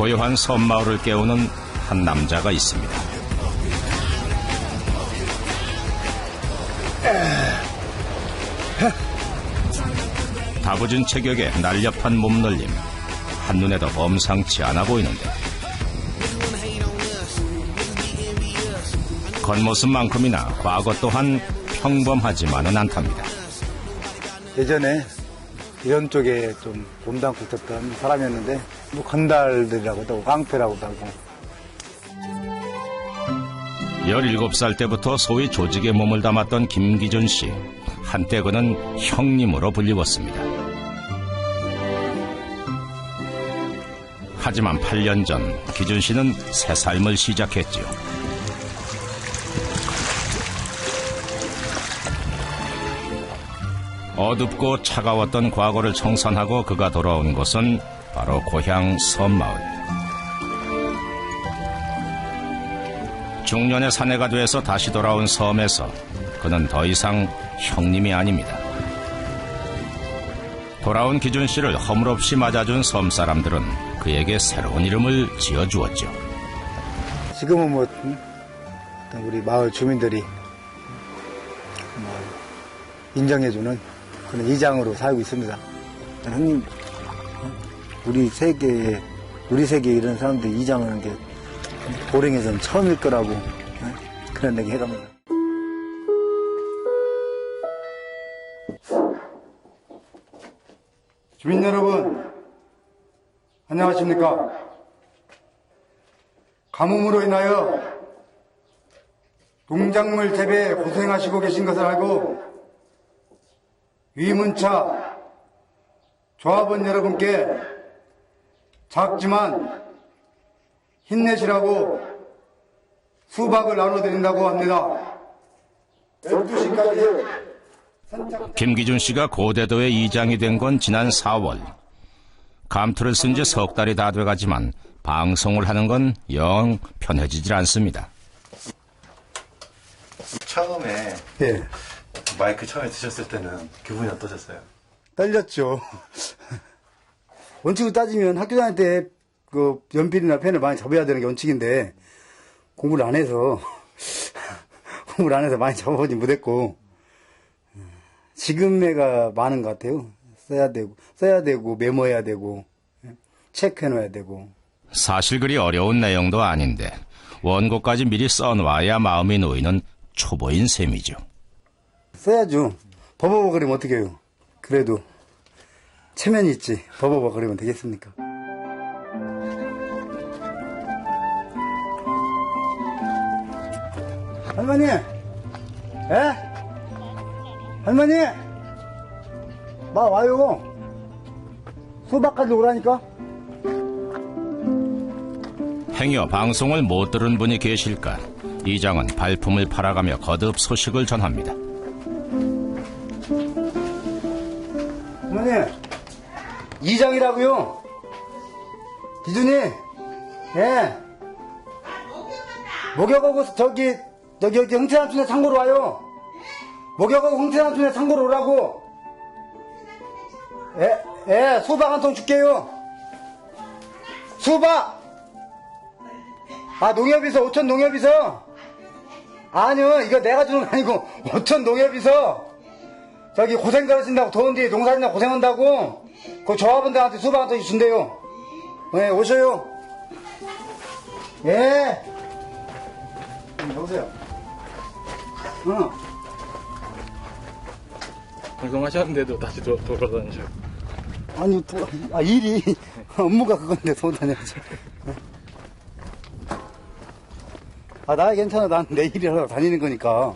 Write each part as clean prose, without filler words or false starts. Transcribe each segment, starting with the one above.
고요한 섬마을을 깨우는 한 남자가 있습니다. 다부진 체격에 날렵한 몸놀림, 한눈에도 범상치 않아 보이는데 겉모습만큼이나 과거 또한 평범하지만은 않답니다. 예전에 이런 쪽에 좀 몸담고 있었던 사람이었는데 뭐 건달들이라고도 하고 깡패라고도 하고. 17살 때부터 소위 조직에 몸을 담았던 김기준 씨. 한때 그는 형님으로 불리웠습니다. 하지만 8년 전 기준 씨는 새 삶을 시작했지요. 어둡고 차가웠던 과거를 청산하고 그가 돌아온 곳은 바로 고향 섬마을. 중년의 사내가 돼서 다시 돌아온 섬에서 그는 더 이상 형님이 아닙니다. 돌아온 기준 씨를 허물없이 맞아준 섬 사람들은 그에게 새로운 이름을 지어주었죠. 지금은 뭐 우리 마을 주민들이 인정해주는 그런 이장으로 살고 있습니다. 형님, 우리 세계에 이런 사람들 이장하는 게 고령에서는 처음일 거라고 그런 얘기 해갑니다. 주민 여러분, 안녕하십니까? 가뭄으로 인하여 농작물 재배에 고생하시고 계신 것을 알고 위문차 조합원 여러분께 작지만 힘내시라고 수박을 나눠드린다고 합니다. 12시까지 김기준 씨가 고대도의 이장이 된 건 지난 4월. 감투를 쓴 지 석 달이 다 돼가지만 방송을 하는 건 영 편해지질 않습니다. 처음에 예. 마이크 처음에 드셨을 때는 기분이 어떠셨어요? 떨렸죠. 원칙으로 따지면 학교 다닐 때 그 연필이나 펜을 많이 잡아야 되는 게 원칙인데 공부를 안 해서 많이 잡아보지 못했고 지금 애가 많은 것 같아요. 써야 되고 메모해야 되고 체크해놔야 되고. 사실 그리 어려운 내용도 아닌데 원고까지 미리 써놔야 마음이 놓이는 초보인 셈이죠. 써야죠. 버버버 그리면 어떻게 해요? 그래도 체면이 있지. 버버버 그리면 되겠습니까? 할머니! 할머니! 와요. 수박까지 오라니까? 행여 방송을 못 들은 분이 계실까? 이장은 발품을 팔아가며 거듭 소식을 전합니다. 할머니! 이장이라고요? 기준이? 예. 목욕하고 저기 흥태삼촌네 창고로 와요. 목욕하고 흥태삼촌네 창고로 오라고. 예, 수박 한 통 줄게요. 수박! 농협에서, 오천 농협에서. 아니요, 이거 내가 주는 거 아니고, 오천 농협에서. 저기 고생 가르친다고, 더운데 농사짓나 고생한다고. 그 조합원들한테 수박 한 통씩 준대요. 네, 오셔요. 예. 여보세요. 방송하셨는데도 다시 돌아다니셔. 아니, 일이, 업무가 그건데 돌아다녀야죠. 나 괜찮아. 난 내 일이라고 다니는 거니까.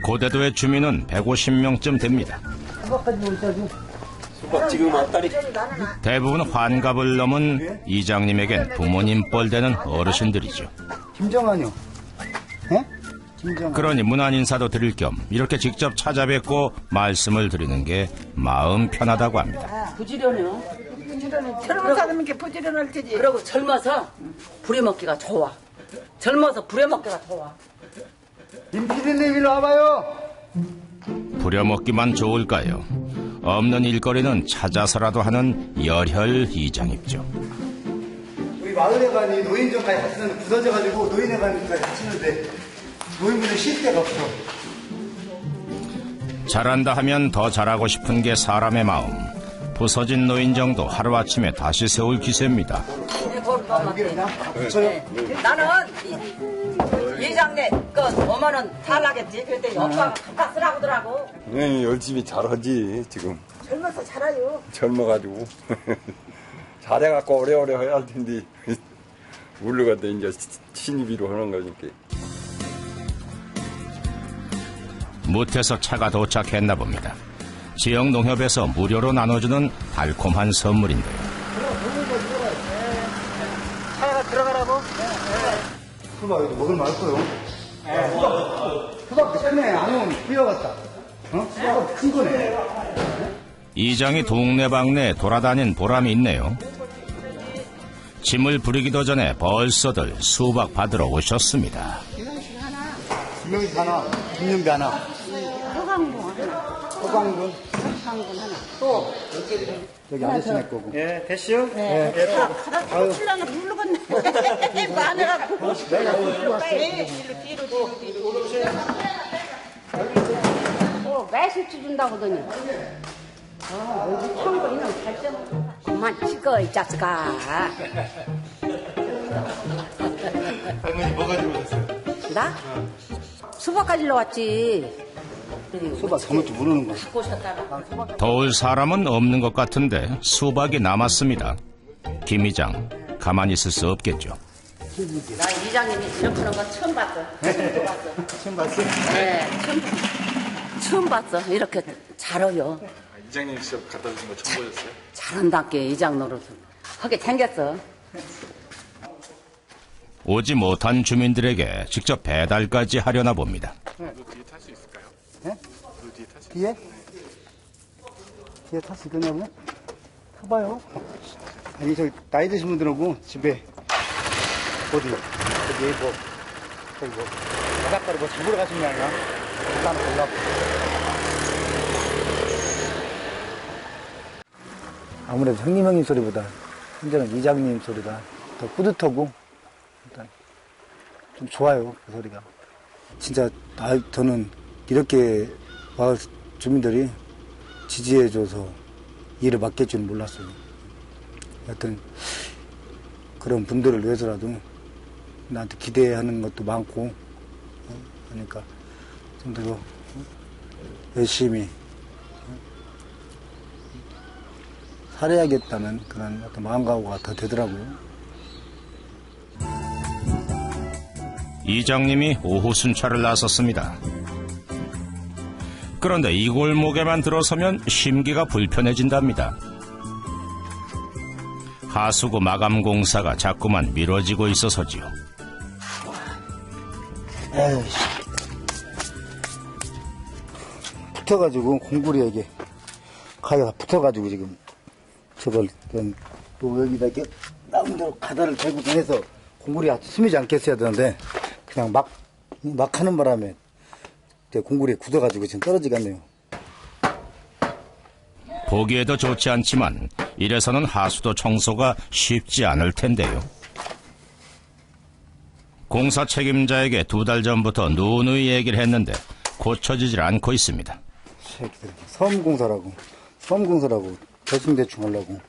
고대도의 주민은 150명쯤 됩니다. 수박까지 오셔야지. 수박 지금 앞다리. 대부분 환갑을 넘은 이장님에겐 부모님 뻘 되는 어르신들이죠. 김정환이요. 예? 김정환. 그러니 문안 인사도 드릴 겸 이렇게 직접 찾아뵙고 말씀을 드리는 게 마음 편하다고 합니다. 부지런해요. 젊은 사람이니까 부지런할 테지. 그리고 젊어서 부려먹기가 좋아. 젊어서 부려먹기가 좋아. 김PD님 일로 와봐요. 부려먹기만 좋을까요? 없는 일거리는 찾아서라도 하는 열혈 이장입죠. 우리 마을회관이 노인정까지 같이는 부서져가지고 노인회관까지 같이는데 노인분들 쉴 데가 없어. 잘한다 하면 더 잘하고 싶은 게 사람의 마음. 부서진 노인정도 하루아침에 다시 세울 기세입니다. 나는 이장네 그 5만원 달라겠지. 그랬더니 오빠가 갖다 쓰라고 하더라고. 네, 열심히 잘하지 지금. 젊어서 잘해요. 젊어가지고 잘해갖고 오래오래 해야 할 텐데 물러가도 이제 신입이로 하는 거니까. 무태서 차가 도착했나 봅니다. 지역 농협에서 무료로 나눠주는 달콤한 선물인데요. 차가 들어가라고? 수박 이거 먹을 맛없어요. 수박 크네. 안 오면 뿌여갔다. 수박 큰 거네. 이장이 동네방네 돌아다닌 보람이 있네요. 짐을 부리기도 전에 벌써들 수박 받으러 오셨습니다. 김영식 하나, 김영배 하나. 호강군 하나. 또 여기 아저씨네 거고. 예, 됐슈? 신랑을 물러갔네. 마누라고. 매실주 준다고 하더니 청구 이놈 발전 그만 찍어 이 자식아. 할머니 뭐 가지고 오셨어요? 나? 수박 가지러 왔지. 수박 잘못 좀 모르는 거야. 도울 사람은 없는 것 같은데 수박이 남았습니다. 김 이장, 가만히 있을 수 없겠죠. 나 이장님이 이렇게 하는 거 처음 봤어. 처음 봤어? 네, 처음 봤어. 이렇게 잘해요. 이장님 직접 갖다 주신 거 처음 보셨어요? 잘한다께 이장 노릇을 하게 생겼어. 오지 못한 주민들에게 직접 배달까지 하려나 봅니다. 뒤에 탈 수 있을까요? 네? 뒤에 탈 수 뒤에? 뒤에 탈 수 있겠냐고요? 타봐요. 아니, 저, 나이 드신 분들하고 집에, 어디 뭐, 저기 뭐, 바닷가로 뭐 잡으러 가신 게 아니라, 일단 올라고. 아무래도 형님 소리보다, 현재는 이장님 소리가 더 뿌듯하고, 일단, 좀 좋아요, 그 소리가. 진짜, 저는 이렇게 마을 주민들이 지지해줘서 일을 맡길 줄은 몰랐어요. 하여튼, 그런 분들을 위해서라도 나한테 기대하는 것도 많고, 그러니까 좀 더 열심히 살아야겠다는 그런 어떤 마음가짐가 더 되더라고요. 이장님이 오후 순찰을 나섰습니다. 그런데 이 골목에만 들어서면 심기가 불편해진답니다. 하수구 마감 공사가 자꾸만 미뤄지고 있어서지요. 에이씨. 붙어가지고 공구리에게 가위가 붙어가지고 지금 저걸 또 여기다 이렇게 나무대로 가다를 대고 해서 공구리가 스미지 않게 했어야 되는데 그냥 막 하는 바람에 공구리에 굳어가지고 지금 떨어지겠네요. 보기에도 좋지 않지만 이래서는 하수도 청소가 쉽지 않을 텐데요. 공사 책임자에게 2달 전부터 누누이 얘기를 했는데 고쳐지질 않고 있습니다. 새끼들 섬공사라고 대충 하려고.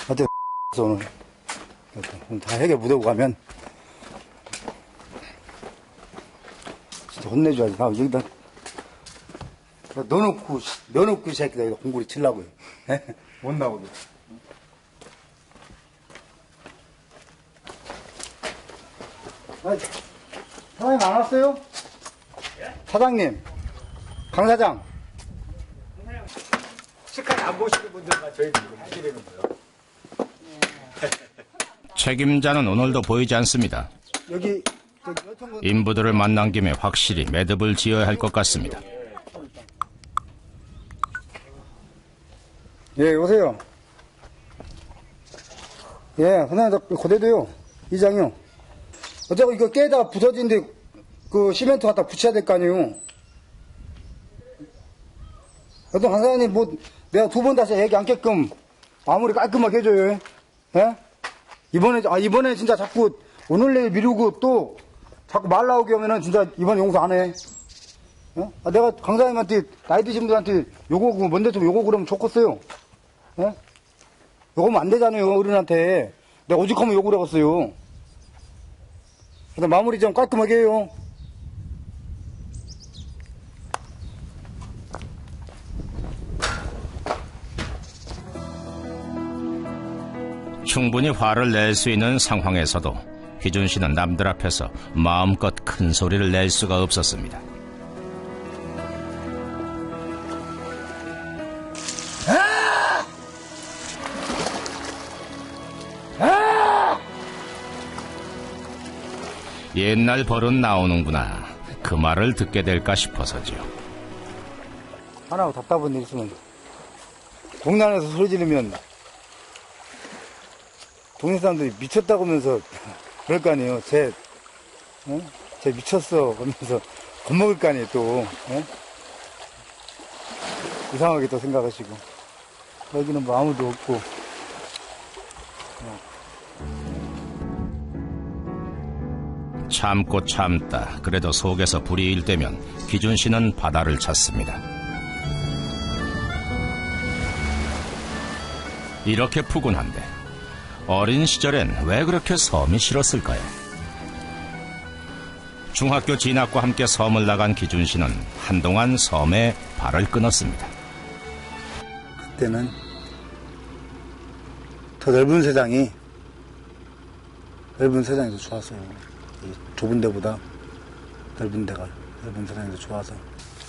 어때 오늘 다 해결 못하고 가면 진짜 혼내줘야지. 나 여기다 넣어놓고 이 새끼들 여기다 공구리 치려고요. 못 나오게. 사장님 안 왔어요? 사장님, 강 사장. 시간이 안 보시는 분들만 저희 지금 하시려는 거예요. 책임자는 오늘도 보이지 않습니다. 여기 인부들을 만난 김에 확실히 매듭을 지어야 할 것 같습니다. 예, 오세요. 예, 선생님, 고대도요. 이장이요. 어차피 이거 깨다가 부서진데, 그, 시멘트 갖다 붙여야 될 거 아니에요. 어떤 강사님 뭐 내가 2번 다시 얘기 않게끔 마무리 깔끔하게 해줘요. 예? 이번에 진짜 자꾸 오늘 내일 미루고 또 자꾸 말 나오게 하면은 진짜 이번에 용서 안 해. 예? 내가 강사님한테 나이 드신 분들한테 요거 뭔데 좀 요거 그러면 좋겠어요. 예? 요거면 안 되잖아요 어른한테. 내가 오죽하면 요구를 하겠어요. 그래서 마무리 좀 깔끔하게 해요. 충분히 화를 낼 수 있는 상황에서도 희준 씨는 남들 앞에서 마음껏 큰 소리를 낼 수가 없었습니다. 옛날 버릇 나오는구나. 그 말을 듣게 될까 싶어서죠. 하나하고 답답한 일 있으면 동네 안에서 소리 지르면 동네 사람들이 미쳤다고 하면서 그럴 거 아니에요. 쟤 미쳤어 그러면서 겁먹을 거 아니에요 또. 이상하게 또 생각하시고 여기는 뭐 아무도 없고. 참고 참다. 그래도 속에서 불이 일 때면 기준 씨는 바다를 찾습니다. 이렇게 푸근한데 어린 시절엔 왜 그렇게 섬이 싫었을까요? 중학교 진학과 함께 섬을 나간 기준 씨는 한동안 섬에 발을 끊었습니다. 그때는 더 넓은 세상이 더 좋았어요. 이 좁은 데보다 넓은 세상이 더 좋아서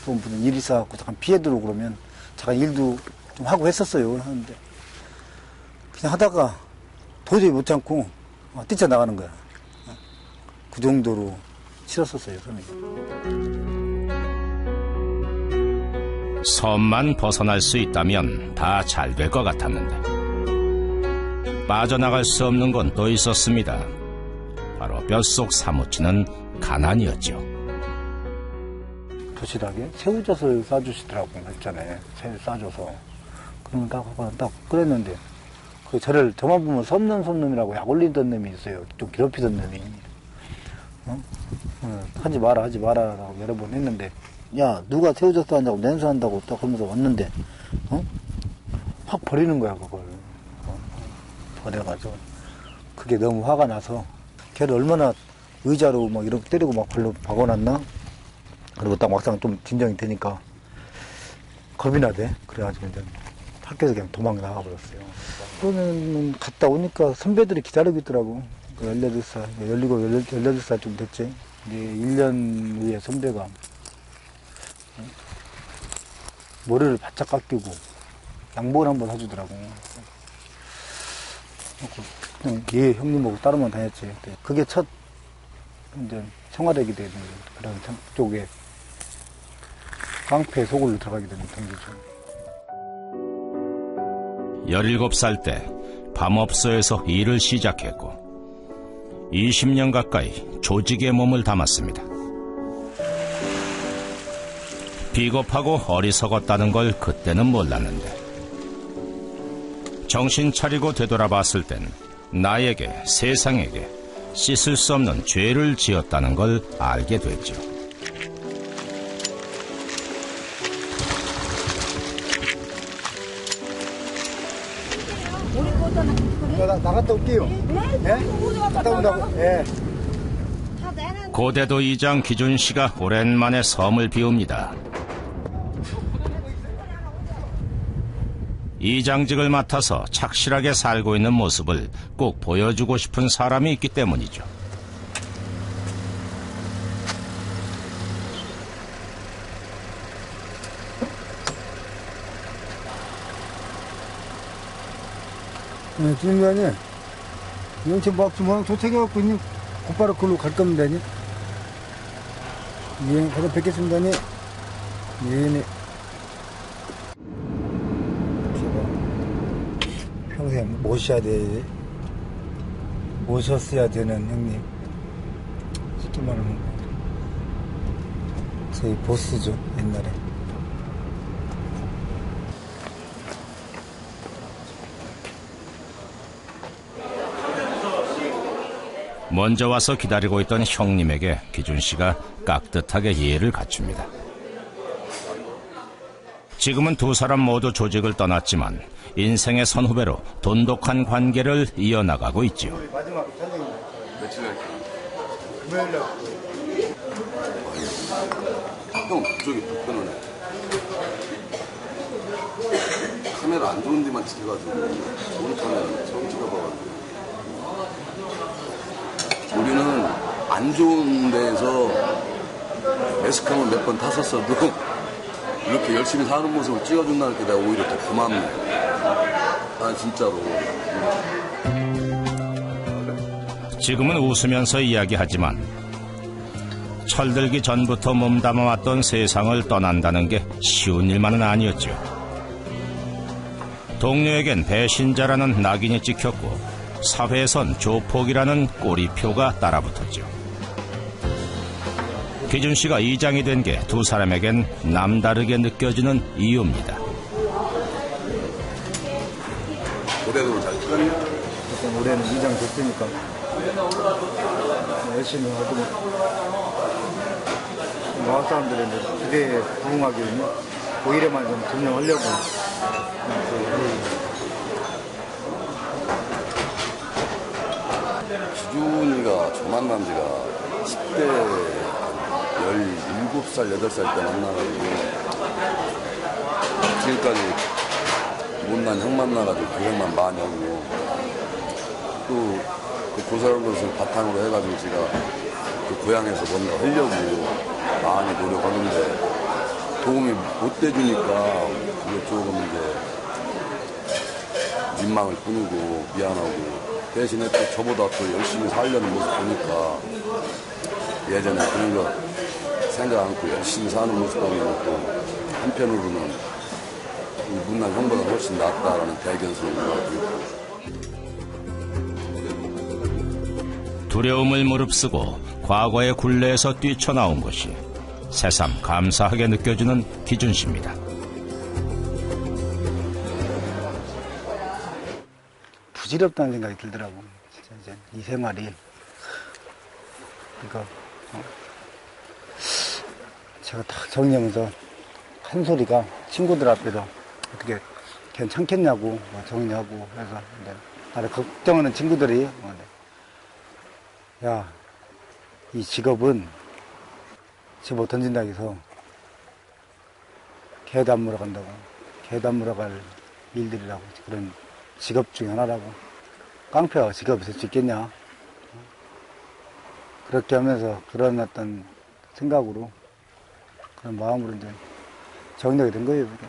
또 무슨 일이 있어갖고 잠깐 피해 들어오고 그러면 잠깐 일도 좀 하고 했었어요. 하는데 그냥 하다가 도저히 못 참고 뛰쳐나가는 거야. 그 정도로 싫었었어요, 섬이. 섬만 벗어날 수 있다면 다 잘 될 것 같았는데 빠져나갈 수 없는 건 또 있었습니다. 바로 뼛속 사무치는 가난이었죠. 도시락에 새우젓을 싸주시더라고 했잖아요. 새우 싸줘서. 그러면 딱 그랬는데 저만 보면 섬놈 놈이라고 약 올리던 놈이 있어요. 좀 괴롭히던 놈이. 하지 마라라고 여러 번 했는데, 야, 누가 새우젓 싸한다고 냉수한다고 딱 그러면서 왔는데, 확 버리는 거야, 그걸. 버려가지고. 그게 너무 화가 나서, 걔를 얼마나 의자로 막 이렇게 때리고 막 발로 박아놨나? 그리고 딱 막상 좀 진정이 되니까, 겁이 나대. 그래가지고 이제 학교에서 그냥 도망 나가버렸어요. 그러면 갔다 오니까 선배들이 기다리고 있더라고. 18살, 18살 좀 됐지. 이제 1년 후에 선배가 머리를 바짝 깎이고 양복을 한번 사주더라고. 그냥 얘 형님하고 따로만 다녔지. 그게 첫 이제 생활하게 되는 그런 쪽에 깡패 속으로 들어가게 되는 경기죠. 17살 때 밤업소에서 일을 시작했고 20년 가까이 조직에 몸을 담았습니다. 비겁하고 어리석었다는 걸 그때는 몰랐는데 정신 차리고 되돌아봤을 땐 나에게 세상에게 씻을 수 없는 죄를 지었다는 걸 알게 됐죠. 나갔다 올게요. 네? 갔다 온다고. 예. 고대도 이장 기준 씨가 오랜만에 섬을 비웁니다. 이장직을 맡아서 착실하게 살고 있는 모습을 꼭 보여주고 싶은 사람이 있기 때문이죠. 네, 주임관이 영체 막 주먹 도착해갖고 있니 곧바로 그걸로 갈 겁니다. 예, 가서 뵙겠습니다. 네. 네. 제가 평생 모셨어야 되는 형님. 쉽게 말하면 저희 보스죠, 옛날에. 먼저 와서 기다리고 있던 형님에게 기준 씨가 깍듯하게 예의를 갖춥니다. 지금은 두 사람 모두 조직을 떠났지만 인생의 선후배로 돈독한 관계를 이어나가고 있지요. 마지막 촬영입니다. 며칠 날 금요일날. 형, 저기 불편하네. 카메라 안 좋은 데만 찍혀가지고 좋은 카메라 처음 찍어봐가지고. 우리는 안 좋은 데에서 매스컴을 몇 번 탔었어도 이렇게 열심히 사는 모습을 찍어준다는 게 내가 오히려 더 고맙네. 난 진짜로. 지금은 웃으면서 이야기하지만 철들기 전부터 몸담아왔던 세상을 떠난다는 게 쉬운 일만은 아니었죠. 동료에겐 배신자라는 낙인이 찍혔고 사회에선 조폭이라는 꼬리표가 따라붙었죠. 기준 씨가 이장이 된 게 두 사람에겐 남다르게 느껴지는 이유입니다. 고대도로 잘 찍었냐? 일단 올해는 이장 됐으니까 열심히 하고 마을 사람들의 기대에 부응하기 위해 오히려만 좀 증명하려고. 기준이가 저 만난 지가 10대 17살, 8살 때 만나가지고 지금까지 못난 형 만나가지고 고생만 많이 하고 또 그 고생한 것을 바탕으로 해가지고 제가 그 고향에서 뭔가 하려고 많이 노력하는데 도움이 못 돼주니까 그게 조금 이제 민망할 뿐이고 미안하고 대신에 또 저보다 더 열심히 살려는 모습 보니까 예전에 그런 거 생각 않고 열심히 사는 모습 보면 또 한편으로는 이 문난 형보다 훨씬 낫다라는 대견스러운 것 같고. 두려움을 무릅쓰고 과거의 굴레에서 뛰쳐나온 것이 새삼 감사하게 느껴지는 기준 씨입니다. 부질없다는 생각이 들더라고. 진짜 이제 이 생활이. 그러니까 제가 딱 정리하면서 한 소리가 친구들 앞에서 어떻게 괜찮겠냐고 정리하고 해서 나를 걱정하는 친구들이 야, 이 직업은 집어 던진다고 해서 개도 안 물어간다고, 개도 안 물어갈 일들이라고, 그런 직업 중에 하나라고. 깡패가 직업이 있을 수 있겠냐? 그렇게 하면서 그런 어떤 생각으로, 그런 마음으로 이제 정리하게 된 거예요, 그게.